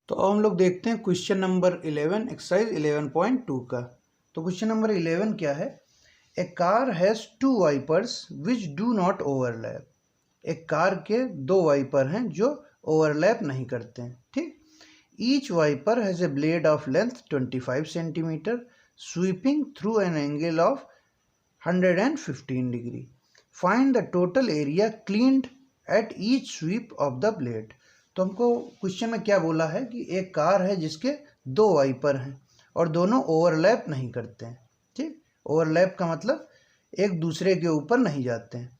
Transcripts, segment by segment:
तो अब हम लोग देखते हैं क्वेश्चन नंबर 11 एक्सरसाइज 11.2 का। तो क्वेश्चन नंबर 11 क्या है? A car has two wipers which do not overlap. एक कार के दो वाइपर हैं जो ओवरलैप नहीं करते हैं, ठीक। Each wiper has a blade of length 25 centimetre sweeping through an angle of 115 degree. Find the total area cleaned at each sweep of the blade. तो हमको क्वेश्चन में क्या बोला है कि एक कार है जिसके दो वाइपर हैं और दोनों ओवरलैप नहीं करते हैं, ठीक। ओवरलैप का मतलब एक दूसरे के ऊपर नहीं जाते हैं।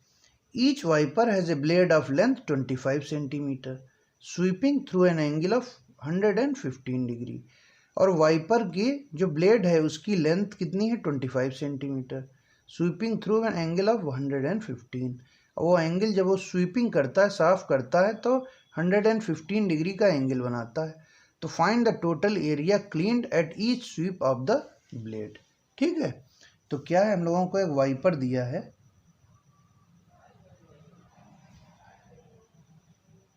Each wiper has a blade of length 25 centimetre sweeping through an angle of 115 degree. और वाइपर की जो ब्लेड है उसकी लेंथ कितनी है? 25 centimetre sweeping through an angle of 115। वो एंगल जब वो स्वीपिंग करता है, साफ करता है, तो 115 डिग्री का एंगल बनाता है। तो find the total area cleaned at each sweep of the blade, ठीक है। तो क्या है, हम लोगों को एक वाइपर दिया है,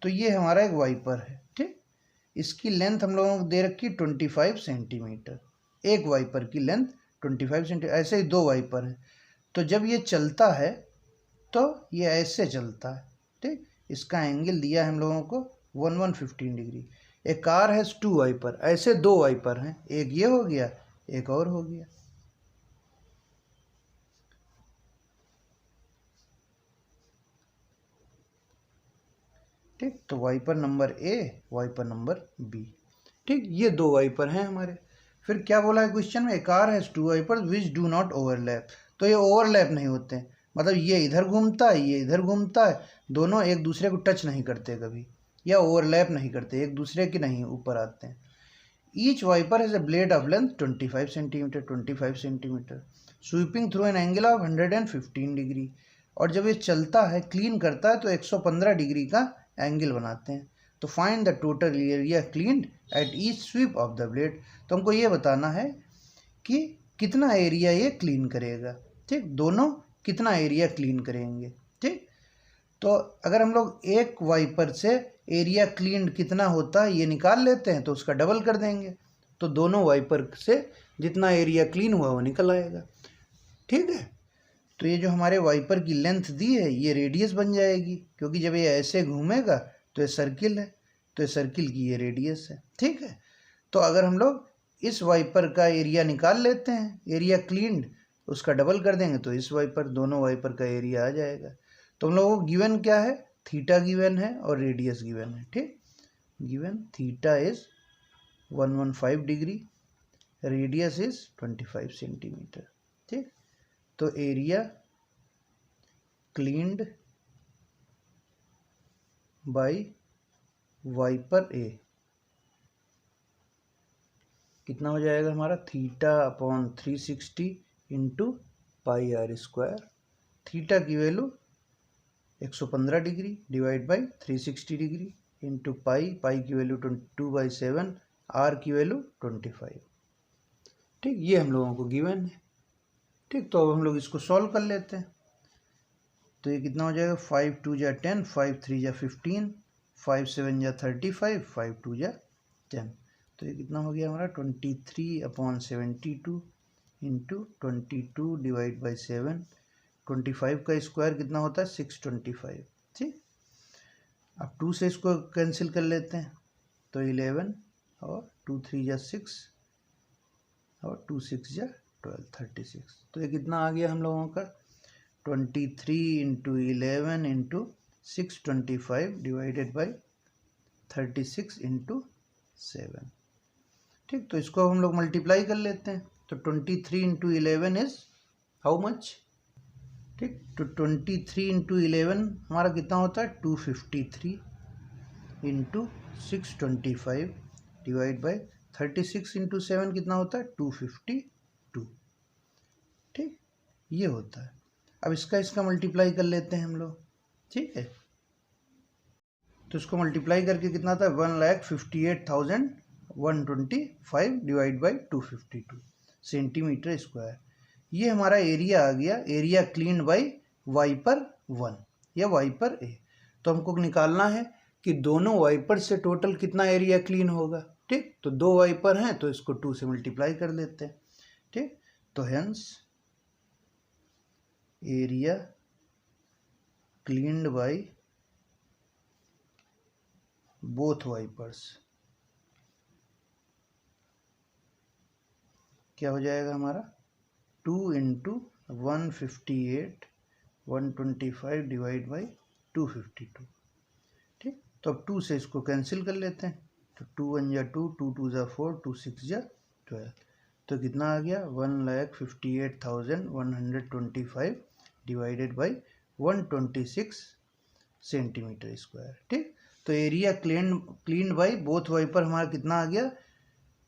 तो ये हमारा एक वाइपर है, ठीक। इसकी लेंथ हम लोगों को दे रखी 25 सेंटीमीटर। एक वाइपर की लेंथ 25 सेंटीमीटर। ऐसे ही दो वाइपर हैं, तो जब ये चलता है तो ये ऐसे चलता है, ठीक। इसका एंगल दिया है हम लोगों को 115 degree. A car has two wiper, ऐसे दो वाइपर हैं, एक ये हो गया, एक और हो गया, ठीक। तो wiper number A, wiper number B, ठीक। ये दो वाइपर हैं हमारे। फिर क्या बोला है क्वेश्चन में? A car has two wiper which do not overlap. तो ये ओवरलैप नहीं होते हैं, मतलब ये इधर घूमता है, ये इधर घूमता है, दोनों एक दूसरे को टच नहीं करते कभी, या ओवरलैप नहीं करते, एक दूसरे के नहीं ऊपर आते हैं। Each wiper has a blade of length 25 centimetre 25 centimetre sweeping through an angle of 115 degree. और जब ये चलता है, क्लीन करता है, तो 115 डिग्री का एंगल बनाते हैं। तो find the total area cleaned at each sweep of the blade. तो हमको ये बताना है कि कितना एरिया ये क्लीन करेगा, ठीक। दोनों कितना एरिया क्लीन करेंगे, ठीक। तो अगर हम लोग एक वाइपर से एरिया क्लीन कितना होता है ये निकाल लेते हैं, तो उसका डबल कर देंगे, तो दोनों वाइपर से जितना एरिया क्लीन हुआ वो निकल आएगा, ठीक है। तो ये जो हमारे वाइपर की लेंथ दी है ये रेडियस बन जाएगी, क्योंकि जब ये ऐसे घूमेगा तो ये सर्किल है, तो ये सर्किल की ये रेडियस है, ठीक है। तो अगर हम लोग इस वाइपर का एरिया निकाल लेते हैं, एरिया क्लीन्ड, उसका डबल कर देंगे तो इस वाइपर, दोनों वाइपर का एरिया आ जाएगा। तो हम लोगों को गिवन क्या है? थीटा गिवन है और रेडियस गिवन है, ठीक। Given theta is 115 degree, radius is 25 centimetre, ठीक। तो area cleaned by wiper A कितना हो जाएगा हमारा? Theta upon 360 into pi R square. Theta की value 115 degree divide by 360 degree into pi, pi की वैल्यू 2/7, आर की वैल्यू 25, ठीक। ये हम लोगों को गिवन है, ठीक। तो अब हम लोग इसको सॉल्व कर लेते हैं। तो ये कितना हो जाएगा? 5 2 जा 10, 5 3 जा 15, 5 7 जा 35, 5 2 जा 10। तो ये कितना हो गया हमारा? 23/72 इंटू 22 डिवाइड बाई 7। 25 का स्क्वायर कितना होता है? 625, ठीक। अब 2 से इसको कैंसिल कर लेते हैं, तो 11 और 2 3 जा 6 और 2 6 जा 12, 36। तो ये कितना आ गया हम लोगों का? 23 into 11 into 625 divided by 36 into 7, ठीक। तो इसको हम लोग मल्टीप्लाई कर लेते हैं, तो 23 इंटू 11 इज हाउ मच, ठीक। तो 23 इंटू 11 हमारा कितना होता है? 253 इंटू 625 डिवाइड बाई 36 इंटू 7 कितना होता है? 252, ठीक। ये होता है। अब इसका मल्टीप्लाई कर लेते हैं हम लोग, ठीक है। तो इसको मल्टीप्लाई करके कितना आता है? 1,58,125 डिवाइड बाई 252 सेंटीमीटर स्क्वायर। ये हमारा एरिया आ गया, एरिया क्लीन बाई वाइपर 1 या वाइपर ए। तो हमको निकालना है कि दोनों वाइपर से टोटल कितना एरिया क्लीन होगा। ठीक, तो 2 वाइपर हैं तो इसको 2 से मल्टीप्लाई कर लेते हैं। ठीक, तो hence area cleaned by both wipers क्या हो जाएगा हमारा 2 इंटू 158 125 डिवाइड बाई 252। ठीक, तो अब 2 से इसको कैंसिल कर लेते हैं, तो 2 1 जा 2, 2 2 जा 4, 2 6 जा 12, तो कितना आ गया 1,58,125 डिवाइडेड बाई 126 सेंटीमीटर स्क्वायर। ठीक, तो area cleaned by both wiper हमारा कितना आ गया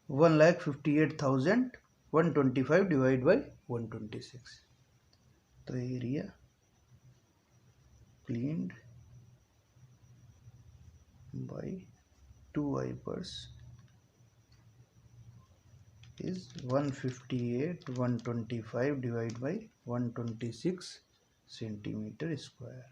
1,58,125 डिवाइड बाई 126। तो area cleaned by 2 wipers is 158,125 divided by 126 centimetre square.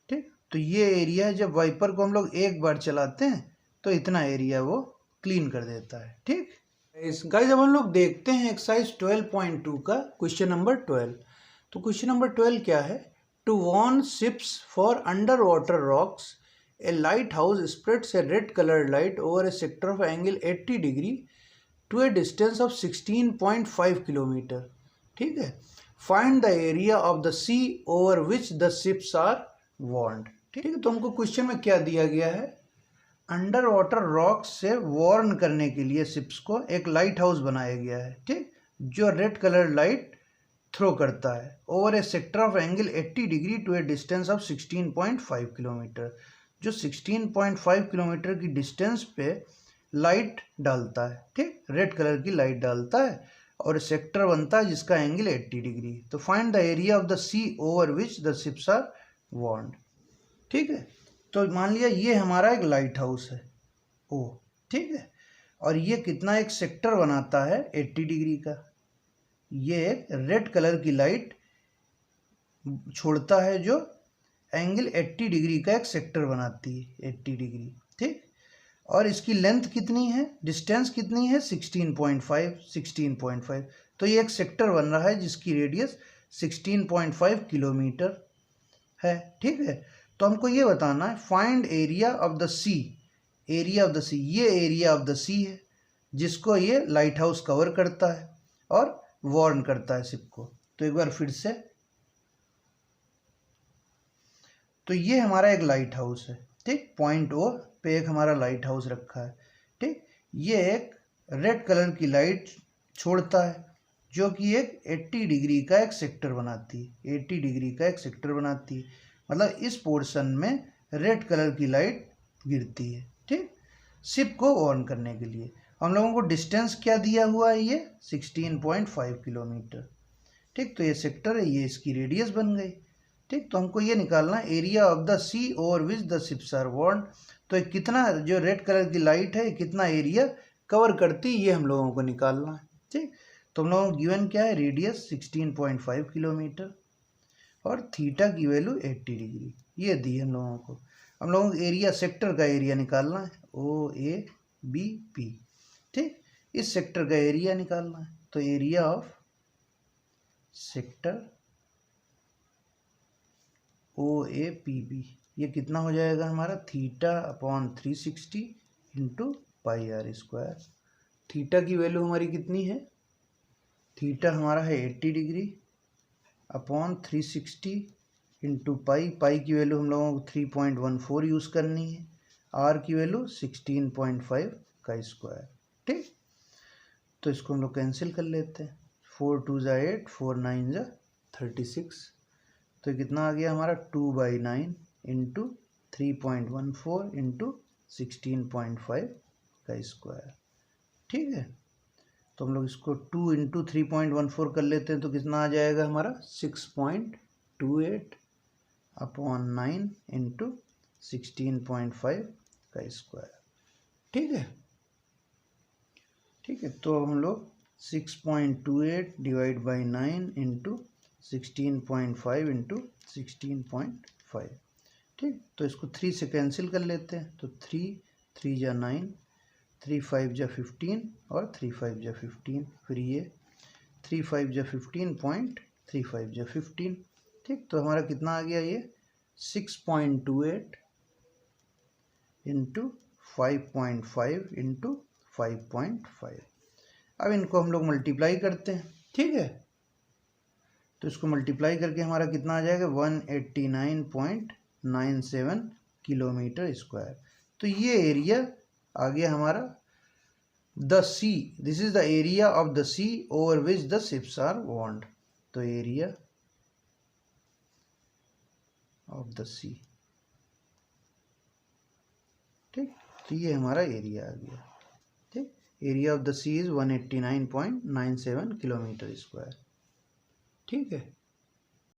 ठीक, तो ये एरिया जब वाइपर को हम लोग एक बार चलाते हैं तो इतना एरिया वो क्लीन कर देता है। ठीक, गाइस जब हम लोग देखते हैं एक्सरसाइज 12.2 का क्वेश्चन नंबर 12, तो क्वेश्चन नंबर 12 क्या है, to warn ships for under water rocks a lighthouse spreads a red colored light over a sector of angle 80 degree to a distance of 16.5 kilometer। ठीक है, find the area of the sea over which the ships are warned। ठीक है, तो हमको question में क्या दिया गया है, अंडर वाटर रॉक्स से वार्न करने के लिए शिप्स को एक लाइट हाउस बनाया गया है। ठीक, जो रेड कलर लाइट थ्रो करता है over a sector of angle 80 degree to a distance of 16.5 kilometre, जो 16.5 किलोमीटर की डिस्टेंस पे लाइट डालता है। ठीक, रेड कलर की लाइट डालता है और सेक्टर बनता है जिसका एंगल 80 डिग्री। तो find the area of the sea over which the ships are warned. ठीक है, तो मान लिया ये हमारा एक लाइट हाउस है ओ, ठीक है, और ये कितना एक सेक्टर बनाता है 80 डिग्री का। ये एक रेड कलर की लाइट छोड़ता है जो एंगल 80 डिग्री का एक सेक्टर बनाती है 80 डिग्री। ठीक, और इसकी लेंथ कितनी है, डिस्टेंस कितनी है 16.5। तो ये एक सेक्टर बन रहा है जिसकी रेडियस 16.5 किलोमीटर है। ठीक है, तो हमको ये बताना है find area of the C. Area of the C, ये एरिया ऑफ द सी है जिसको ये लाइट हाउस कवर करता है और वार्न करता है शिप को। तो एक बार फिर से, तो ये हमारा एक लाइट हाउस है। ठीक, पॉइंट ओ पे एक हमारा लाइट हाउस रखा है। ठीक, ये एक रेड कलर की लाइट छोड़ता है जो कि एक 80 डिग्री का एक सेक्टर बनाती है। 80 डिग्री का एक सेक्टर बनाती है, मतलब इस पोर्शन में रेड कलर की लाइट गिरती है। ठीक, शिप को वार्न करने के लिए हम लोगों को डिस्टेंस क्या दिया हुआ है, ये 16.5 किलोमीटर। ठीक, तो ये सेक्टर है, ये इसकी रेडियस बन गई। ठीक, तो हमको ये निकालना area of the sea over which the ships are warned. तो कितना जो रेड कलर की लाइट है कितना एरिया कवर करती है ये हम लोगों को निकालना है। ठीक, तो हम लोगों को गिवन क्या है, रेडियस 16.5 किलोमीटर और थीटा की वैल्यू 80 डिग्री ये दी हम लोगों को। हम लोगों को एरिया सेक्टर का एरिया निकालना है ओ ए बी पी। ठीक, इस सेक्टर का एरिया निकालना है, तो area of sector O A P B ये कितना हो जाएगा हमारा theta upon 360 into pi R square. Theta की वैल्यू हमारी कितनी है, थीटा हमारा है 80 degree upon 360 into pi, pi की वैल्यू हम लोगों को 3.14 यूज़ करनी है, आर की वैल्यू 16.5 का स्क्वायर। ठीक, तो इसको हम लोग कैंसिल कर लेते हैं, 4 2 जा 8, 4 9 जा 36, तो कितना आ गया हमारा 2/9 इंटू 3.14 इंटू 16.5 का स्क्वायर। ठीक है, तो हम लोग इसको 2 इंटू 3.14 कर लेते हैं, तो कितना आ जाएगा हमारा 6.28 अपॉन 9 इंटू 16.5 का स्क्वायर। ठीक है, ठीक है, तो हम लोग 6.28 डिवाइड बाई 9 इंटू 16.5 इंटू 16.5, ठीक, तो इसको 3 से कैंसिल कर लेते हैं, तो 3 जा 9, 3 5 जा 15 और 3 5 जा 15, फिर ये 3 5 जा 15 पॉइंट 3 5 जा 15। ठीक, तो हमारा कितना आ गया ये 6.28 इंटू 5.5 इंटू 5.5। अब इनको हम लोग मल्टीप्लाई करते हैं। ठीक है, तो इसको मल्टीप्लाई करके हमारा कितना आ जाएगा 189.97 किलोमीटर स्क्वायर। तो ये एरिया आ गया हमारा the sea, this is the area of the sea over which the ships are warned. तो एरिया ऑफ द सी, ठीक, तो ये हमारा एरिया आ गया। ठीक, area of the sea is 189.97 kilometre square. ठीक है।